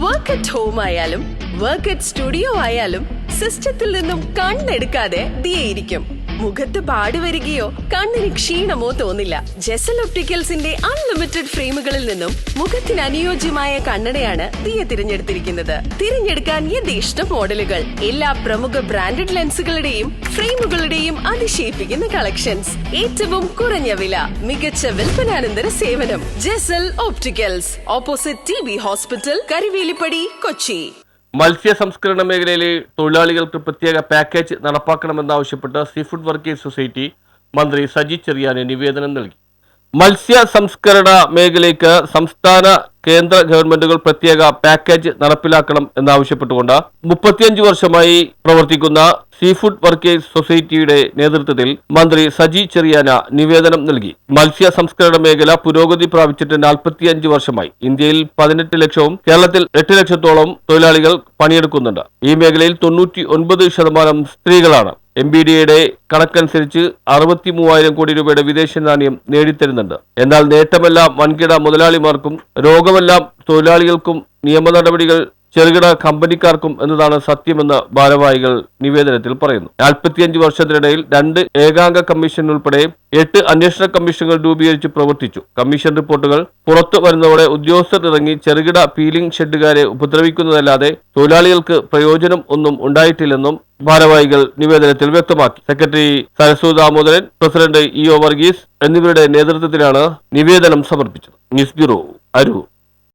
Work at home ആയാലും work at studio ആയാലും സിസ്റ്റത്തിൽ നിന്നും കണ്ണെടുക്കാതെ ദിയയിരിക്കും. മുഖത്ത് പാടി വരികയോ കണ്ണിന് ക്ഷീണമോ തോന്നില്ല. ജെസൽ ഒപ്റ്റിക്കൽസിന്റെ അൺലിമിറ്റഡ് ഫ്രെയിമുകളിൽ നിന്നും മുഖത്തിന് അനുയോജ്യമായ കണ്ണടയാണ് ദിയ തിരഞ്ഞെടുത്തിരിക്കുന്നത്. തിരഞ്ഞെടുക്കാൻ യഥേഷ്ടം മോഡലുകൾ, എല്ലാ പ്രമുഖ ബ്രാൻഡഡ് ലെൻസുകളുടെയും ഫ്രെയിമുകളുടെയും അതിശയിപ്പിക്കുന്ന കളക്ഷൻസ്, ഏറ്റവും കുറഞ്ഞ വില, മികച്ച വിൽപ്പനാനന്തര സേവനം. Jesal opticals, opposite TB hospital, Karivelippady, Kochi. മത്സ്യ സംസ്കരണ മേഖലയിലെ തൊഴിലാളികൾക്ക് പ്രത്യേക പാക്കേജ് നടപ്പാക്കണമെന്നാവശ്യപ്പെട്ട് സീഫുഡ് വർക്കേഴ്സ് സൊസൈറ്റി മന്ത്രി സജി ചെറിയാന് നിവേദനം നൽകി. മത്സ്യ സംസ്കരണ മേഖലയ്ക്ക് സംസ്ഥാന കേന്ദ്ര ഗവൺമെന്റുകൾ പ്രത്യേക പാക്കേജ് നടപ്പിലാക്കണം എന്നാവശ്യപ്പെട്ടുകൊണ്ട് 35 വർഷമായി പ്രവർത്തിക്കുന്ന സീഫുഡ് വർക്കേഴ്സ് സൊസൈറ്റിയുടെ നേതൃത്വത്തിൽ മന്ത്രി സജി ചെറിയാന നിവേദനം നൽകി. മത്സ്യ സംസ്കരണ മേഖല പുരോഗതി പ്രാപിച്ചിട്ട് 45 വർഷമായി. ഇന്ത്യയിൽ 18 ലക്ഷവും കേരളത്തിൽ 8 ലക്ഷത്തോളം തൊഴിലാളികൾ പണിയെടുക്കുന്നുണ്ട്. ഈ മേഖലയിൽ 99% സ്ത്രീകളാണ്. MBDAയുടെ കണക്കനുസരിച്ച് 63,000 കോടി രൂപയുടെ വിദേശ നാണ്യം നേടിത്തരുന്നുണ്ട്. എന്നാൽ നേട്ടമെല്ലാം വൻകിട മുതലാളിമാർക്കും രോഗമെല്ലാം തൊഴിലാളികൾക്കും നിയമ നടപടികൾ ചെറുകിട കമ്പനിക്കാർക്കും എന്നതാണ് സത്യമെന്ന് ഭാരവാഹികൾ നിവേദനത്തിൽ പറയുന്നു. 45 വർഷത്തിനിടയിൽ 2 ഏകാംഗ കമ്മീഷൻ ഉൾപ്പെടെ 8 അന്വേഷണ കമ്മീഷനുകൾ രൂപീകരിച്ച് പ്രവർത്തിച്ചു. കമ്മീഷൻ റിപ്പോർട്ടുകൾ പുറത്തു വരുന്നതോടെ ഉദ്യോഗസ്ഥർ ഇറങ്ങി ചെറുകിട പീലിംഗ് ഷെഡുകാരെ ഉപദ്രവിക്കുന്നതല്ലാതെ തൊഴിലാളികൾക്ക് പ്രയോജനം ഒന്നും ഉണ്ടായിട്ടില്ലെന്നും ഭാരവാഹികൾ നിവേദനത്തിൽ വ്യക്തമാക്കി. Secretary Sarasu Damodaran, president EO Varghese എന്നിവരുടെ നേതൃത്വത്തിലാണ് നിവേദനം സമർപ്പിച്ചത്. News bureau, Aroor.